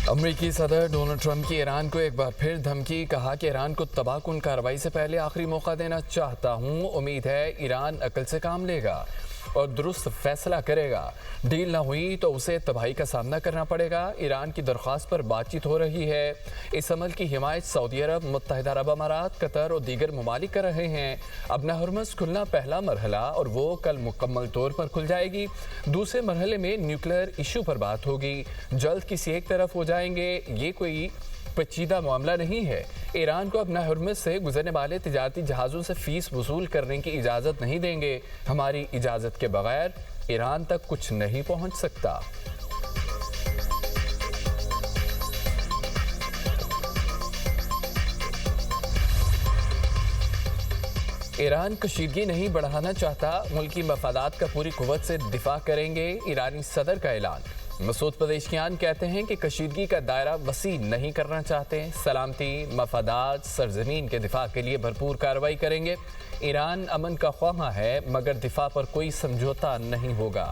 अमेरिकी सदर Donald Trump की ईरान को एक बार फिर धमकी। कहा कि ईरान को तबाहकुन कार्रवाई से पहले आखिरी मौका देना चाहता हूं। उम्मीद है ईरान अकल से काम लेगा और दुरुस्त फैसला करेगा। डील ना हुई तो उसे तबाही का सामना करना पड़ेगा। ईरान की दरख्वास्त पर बातचीत हो रही है। इस अमल की हिमायत सऊदी अरब, मुत्तहिदा अरब अमारात, कतर और दीगर ममालिक कर रहे हैं। अब न हुर्मुज़ खुलना पहला मरहला और वो कल मुकम्मल तौर पर खुल जाएगी। दूसरे मरहले में न्यूक्लियर इशू पर बात होगी। जल्द किसी एक तरफ हो जाएंगे। ये कोई पेचीदा मामला नहीं है। ईरान को अपना हुर्मुज़ से गुजरने वाले तिजारती जहाज़ों से फीस वसूल करने की इजाज़त नहीं देंगे। हमारी इजाज़त के बगैर ईरान तक कुछ नहीं पहुंच सकता। ईरान कशीदगी नहीं बढ़ाना चाहता। मुल्की मफादात का पूरी कुव्वत से दिफा करेंगे। ईरानी सदर का ऐलान। मसूद पेज़ेश्कियान कहते हैं कि कशीदगी का दायरा वसी नहीं करना चाहते। सलामती, मफादात, सरजमीन के दिफा के लिए भरपूर कार्रवाई करेंगे। ईरान अमन का ख्वाहा है मगर दिफा पर कोई समझौता नहीं होगा।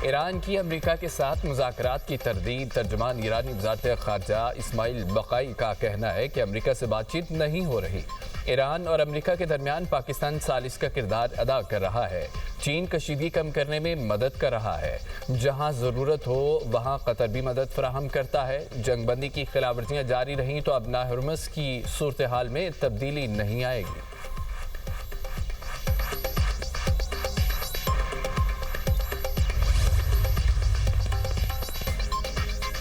ईरान की अमेरिका के साथ मुज़ाकरात की तरदीद। तर्जुमान ईरानी वज़ारत ख़ारजा इस्माइल बक़ाई का कहना है कि अमेरिका से बातचीत नहीं हो रही। ईरान और अमेरिका के दरमियान पाकिस्तान सालिस का किरदार अदा कर रहा है। चीन कशीदगी कम करने में मदद कर रहा है। जहां ज़रूरत हो वहां कतर भी मदद फराहम करता है। जंगबंदी की खिलाफवर्जियाँ जारी रहीं तो अब न हुर्मुज़ की सूरत हाल में तब्दीली नहीं आएगी।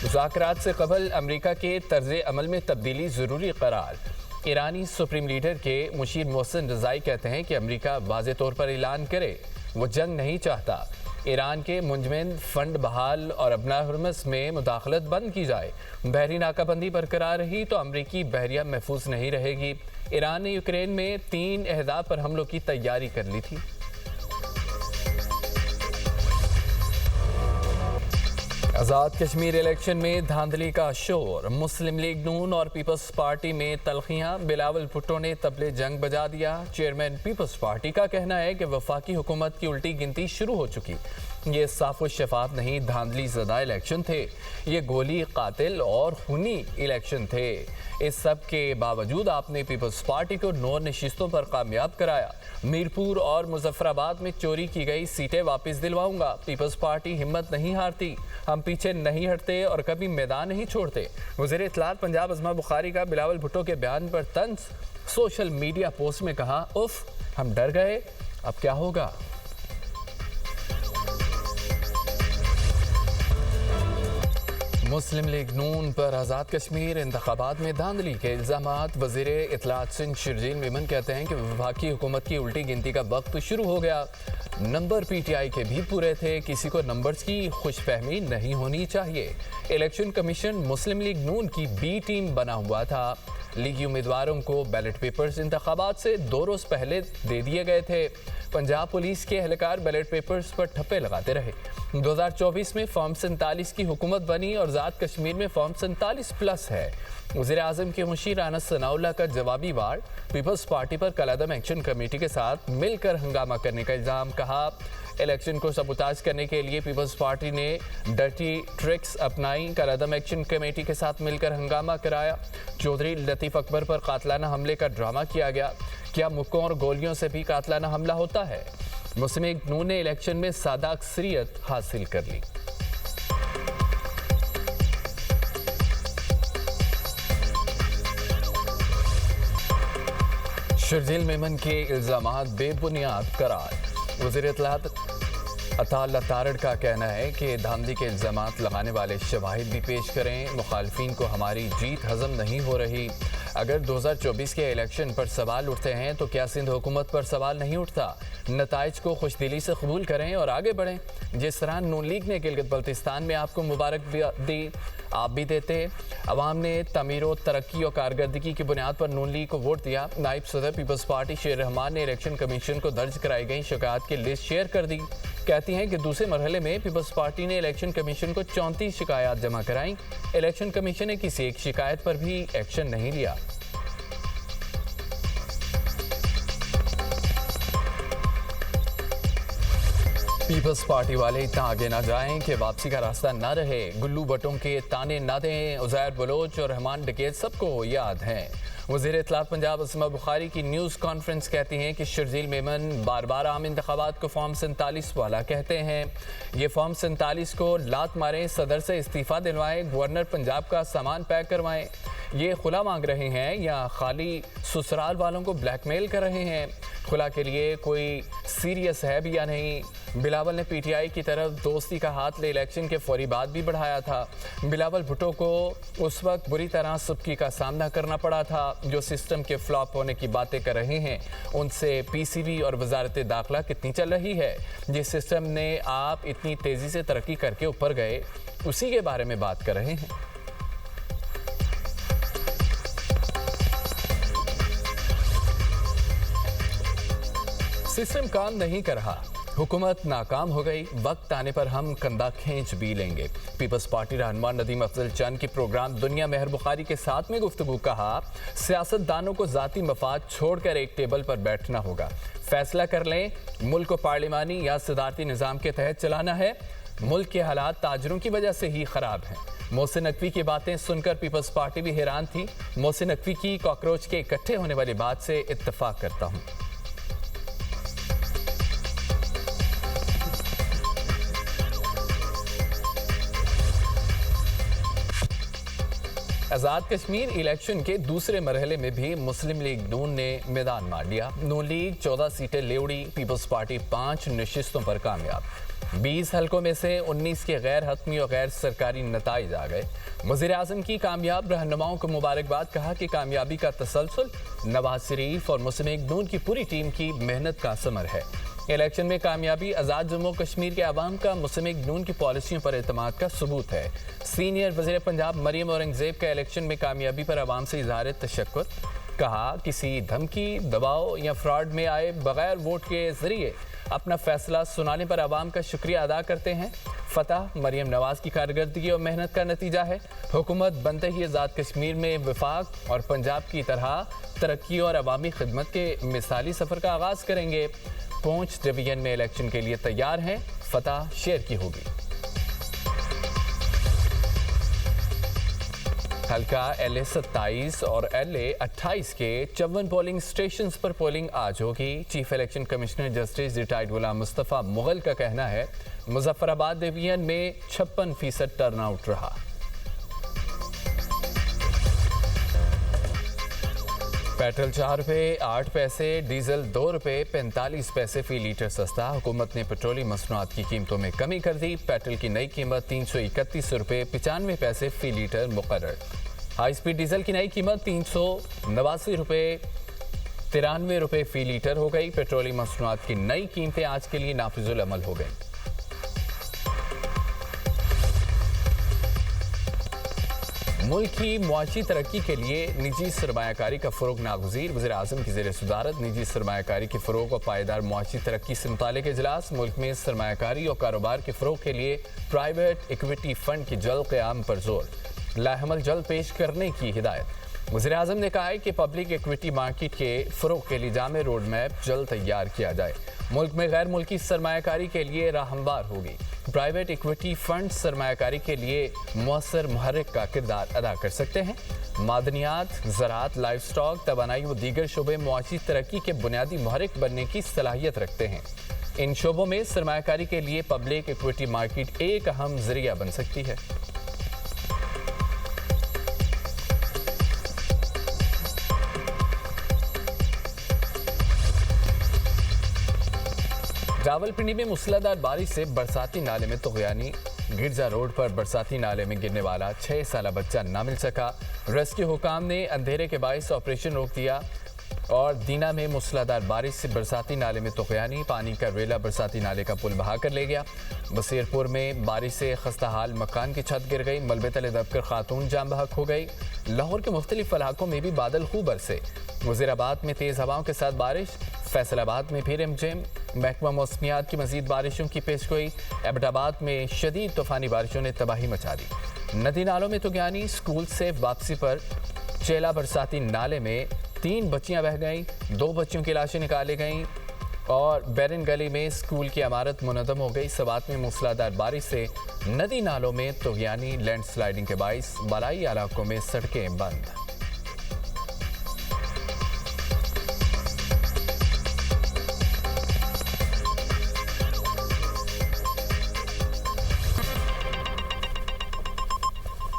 मुज़ाकरात से कबल अमेरिका के तर्ज़ अमल में तब्दीली ज़रूरी करार। ईरानी सुप्रीम लीडर के मुशीर मोहसिन रज़ाई कहते हैं कि अमेरिका वाज़े तौर पर ऐलान करे वो जंग नहीं चाहता। ईरान के मुंजमद फंड बहाल और अपना हुर्मुज़ में मुदाखलत बंद की जाए। बहरी नाकाबंदी बरकरार रही तो अमरीकी बहरिया महफूज नहीं रहेगी। ईरान ने यूक्रेन में 3 अहदाफ पर हमलों की तैयारी कर ली थी। आज़ाद कश्मीर इलेक्शन में धांधली का शोर। मुस्लिम लीग नून और पीपल्स पार्टी में तलखियां। बिलावल भुट्टो ने तबले जंग बजा दिया। चेयरमैन पीपल्स पार्टी का कहना है कि वफाकी हुकूमत की उल्टी गिनती शुरू हो चुकी। ये साफ व शफाफ नहीं, धांधली ज़दा इलेक्शन थे। ये गोली कातिल और खूनी इलेक्शन थे। इस सब के बावजूद आपने पीपल्स पार्टी को 9 नशिस्तों पर कामयाब कराया। मीरपुर और मुजफ्फराबाद में चोरी की गई सीटें वापस दिलवाऊंगा। पीपल्स पार्टी हिम्मत नहीं हारती। हम पीछे नहीं हटते और कभी मैदान नहीं छोड़ते। वज़ीर इत्तलात पंजाब अज़मा बुखारी का बिलावल भुट्टो के बयान पर तंज। सोशल मीडिया पोस्ट में कहा, उफ हम डर गए, अब क्या होगा। मुस्लिम लीग नून पर आज़ाद कश्मीर इंतखाबात में धांधली के इल्ज़ामात। वज़ीर इत्तलात सिंध शर्जील मेमन कहते हैं कि वफाकी हुकूमत की उल्टी गिनती का वक्त शुरू हो गया। नंबर पीटीआई के भी पूरे थे। किसी को नंबर्स की खुशफहमी नहीं होनी चाहिए। इलेक्शन कमीशन मुस्लिम लीग नून की बी टीम बना हुआ था। लीगी उम्मीदवारों को बैलेट पेपर्स इंतखाबात से 2 रोज़ पहले दे दिए गए थे। पंजाब पुलिस के एहलकार बैलेट पेपर्स पर ठप्पे लगाते रहे। 2024 में फॉर्म 47 की हुकूमत बनी और आज़ाद कश्मीर में फॉर्म 47+ है। वज़ीर आज़म के मुशीर अनस सनाउल्लाह का जवाबी वार। पीपल्स पार्टी पर कलादम एक्शन कमेटी के साथ मिलकर हंगामा करने का इल्ज़ाम। कहा, इलेक्शन को सबूताज करने के लिए पीपल्स पार्टी ने डर्टी ट्रिक्स अपनाई। कलादम एक्शन कमेटी के साथ मिलकर हंगामा कराया। चौधरी लतीफ़ अकबर पर कातलाना हमले का ड्रामा किया गया। क्या मुक्कों और गोलियों से भी कातलाना हमला होता है। मुस्लिम लीग नून ने इलेक्शन में सादा अक्सरियत हासिल कर ली। शर्जील मेमन के इल्ज़ामात बेबुनियाद करार। वज़ीर इत्तलात अता अल्लाह तारड़ का कहना है कि धांधली के इल्ज़ामात लगाने वाले शवाहिद भी पेश करें। मुखालफिन को हमारी जीत हजम नहीं हो रही। अगर 2024 के इलेक्शन पर सवाल उठते हैं तो क्या सिंध हुकूमत पर सवाल नहीं उठता। नताइज को खुशदिली से कबूल करें और आगे बढ़ें। जिस तरह नून लीग ने गिलगित बल्तिस्तान में आपको मुबारक दी, आप भी देते। अवाम ने तमीर व तरक्की और कारकर्दगी की बुनियाद पर नून लीग को वोट दिया। नायब सदर पीपल्स पार्टी शेर रहमान ने इलेक्शन कमीशन को दर्ज कराई गई शिकायत की लिस्ट शेयर कर दी। कहती हैं कि दूसरे मरहले में पीपल्स पार्टी ने इलेक्शन कमीशन को 34 शिकायत जमा कराई। इलेक्शन कमीशन ने किसी एक शिकायत पर भी एक्शन नहीं लिया। पीपल्स पार्टी वाले इतना आगे ना जाएं कि वापसी का रास्ता ना रहे। गुल्लू भट्टों के ताने ना दें। उज़ैर बलोच और रहमान डकैत सबको याद हैं। वज़ीर इत्तलात पंजाब असमा बुखारी की न्यूज़ कॉन्फ्रेंस कहती हैं कि शर्जील मेमन बार बार आम इंतखाबात को फॉर्म 47 वाला कहते हैं। ये फॉर्म 47 को लात मारें, सदर से इस्तीफ़ा दिलवाएं, गवर्नर पंजाब का सामान पैक करवाएं। ये खुला मांग रहे हैं या खाली ससुराल वालों को ब्लैकमेल कर रहे हैं? खुला के लिए कोई सीरियस है भी या नहीं? बिलावल ने पीटीआई की तरफ दोस्ती का हाथ ले इलेक्शन के फौरी बाद भी बढ़ाया था। बिलावल भुट्टो को उस वक्त बुरी तरह सुबकी का सामना करना पड़ा था। जो सिस्टम के फ्लॉप होने की बातें कर रहे हैं उनसे पीसीबी और वजारत दाखिला कितनी चल रही है? जिस सिस्टम ने आप इतनी तेजी से तरक्की करके ऊपर गए उसी के बारे में बात कर रहे हैं। सिस्टम काम नहीं कर रहा, हुकूमत नाकाम हो गई, वक्त आने पर हम कंधा खींच भी लेंगे। पीपल्स पार्टी रहनुमा नदीम अफजल चंद की प्रोग्राम दुनिया मेहर बुखारी के साथ में गुफ्तगू कहा, सियासतदानों को जाती मफाद छोड़कर एक टेबल पर बैठना होगा, फैसला कर लें मुल्क को पार्लिमानी या सदारती निज़ाम के तहत चलाना है। मुल्क के हालात ताजरों की वजह से ही खराब हैं। मोहसिन नकवी की बातें सुनकर पीपल्स पार्टी भी हैरान थी। मोहसिन नकवी की कॉकरोच के इकट्ठे होने वाली बात से इत्तफाक करता हूँ। आज़ाद कश्मीर इलेक्शन के दूसरे मरहले में भी मुस्लिम लीग नून ने मैदान मार लिया। नून लीग 14 सीटें ले उड़ी, पीपल्स पार्टी 5 नशिस्तों पर कामयाब। 20 हलकों में से 19 के गैर हतमी और गैर सरकारी नताइज आ गए। वज़ीर आज़म की कामयाब रहनुमाओं को मुबारकबाद, कहा कि कामयाबी का तसलसल नवाज शरीफ और मुस्लिम लीग नून की पूरी टीम की मेहनत का समर है। इलेक्शन में कामयाबी आज़ाद जम्मू कश्मीर के अवाम का मुस्लिम लीग नून की पॉलिसियों पर एतमाद का सबूत है। सीनियर वज़ीर पंजाब मरियम औरंगज़ेब का इलेक्शन में कामयाबी पर अवाम से इज़हार तशक्कुर, कहा किसी धमकी, दबाव या फ्रॉड में आए बगैर वोट के जरिए अपना फैसला सुनाने पर अवाम का शुक्रिया अदा करते हैं। फतह मरियम नवाज की कारकर्दगी और मेहनत का नतीजा है। हुकूमत बनते ही आज़ाद कश्मीर में वफाक और पंजाब की तरह तरक्की और अवामी खिदमत के मिसाली सफ़र का आगाज़ करेंगे। पूंछ डिवीजन में इलेक्शन के लिए तैयार हैं, फतह शेर की होगी। हल्का LA 27 और LA 28 के 54 पोलिंग स्टेशंस पर पोलिंग आज होगी। Chief election commissioner justice retired Ghulam Mustafa Mughal का कहना है मुजफ्फराबाद डिवीजन में 56% टर्नआउट रहा। पेट्रोल 4 रुपये 8 पैसे, डीजल 2 रुपये 45 पैसे फी लीटर सस्ता। हुकूमत ने पेट्रोलियम मसनूआत की कीमतों में कमी कर दी। पेट्रोल की नई कीमत 331 रुपये 95 पैसे फी लीटर मुकर्रर। हाई स्पीड डीजल की नई कीमत 389 रुपये 93 रुपये फी लीटर हो गई। पेट्रोलियम मसनूआत की नई कीमतें आज के लिए नाफिजुल अमल हो गई। मुल्क की मुआशी तरक्की के लिए निजी सरमायाकारी का फ़रोग नागुज़ीर। वज़ीर आज़म की ज़ेर सदारत निजी सरमायाकारी के फ़रोग और पायदार मुआशी तरक्की से मुतालिक इजलास। मुल्क में सरमायाकारी और कारोबार के फ़रोग के लिए प्राइवेट इक्विटी फ़ंड की जल्द क़याम पर जोर, लाहमल जल्द पेश करने की हिदायत। वज़ीर आज़म ने कहा है कि पब्लिक इक्विटी मार्केट के फ़रोग के लिए जामे रोड मैप जल्द तैयार किया जाए। मुल्क में गैर मुल्की सरमायाकारी के लिए राह हमवार होगी। प्राइवेट इक्विटी फंड सरमायाकारी के लिए मौसर मुहर्रिक का किरदार अदा कर सकते हैं। मादनियात, ज़राअत, लाइफ स्टॉक, तवानाई व दीगर शोबे मुआशी तरक्की के बुनियादी मुहर्रिक बनने की सलाहियत रखते हैं। इन शोबों में सरमायाकारी के लिए पब्लिक इक्विटी मार्केट एक अहम जरिया बन सकती है। रावलपिंडी में मूसलाधार बारिश से बरसाती नाले में तुगयानी। गिरजा रोड पर बरसाती नाले में गिरने वाला 6 साला बच्चा ना मिल सका। रेस्क्यू हुकाम ने अंधेरे के बायस ऑपरेशन रोक दिया। और दीना में मूसलाधार बारिश से बरसाती नाले में तुगयानी, पानी का रेला बरसाती नाले का पुल बहा कर ले गया। बसीरपुर में बारिश से खस्ता हाल मकान की छत गिर गई। मलबे तले दबकर खातून जाम बहक हो गई। लाहौर के मुख्तलिफ इलाकों में भी बादल खूब बरसे। वज़ीराबाद में तेज़ हवाओं के साथ बारिश। फैसलाबाद में भी रिमझिम। महकमा मौसमियात की मजीद बारिशों की पेशगोई। एबटाबाद में शदीद तूफ़ानी बारिशों ने तबाही मचा दी। नदी नालों में तुगयानी। स्कूल से वापसी पर चेला बरसाती नाले में 3 बच्चियां बह गईं। 2 बच्चियों की लाशें निकाली गईं। और बैरन गली में स्कूल की इमारत मुनदम हो गई। सवात में मूसलाधार बारिश से नदी नालों में तुगयानी लैंडस्लाइडिंग के बाइस बालाई इलाकों में सड़कें बंद।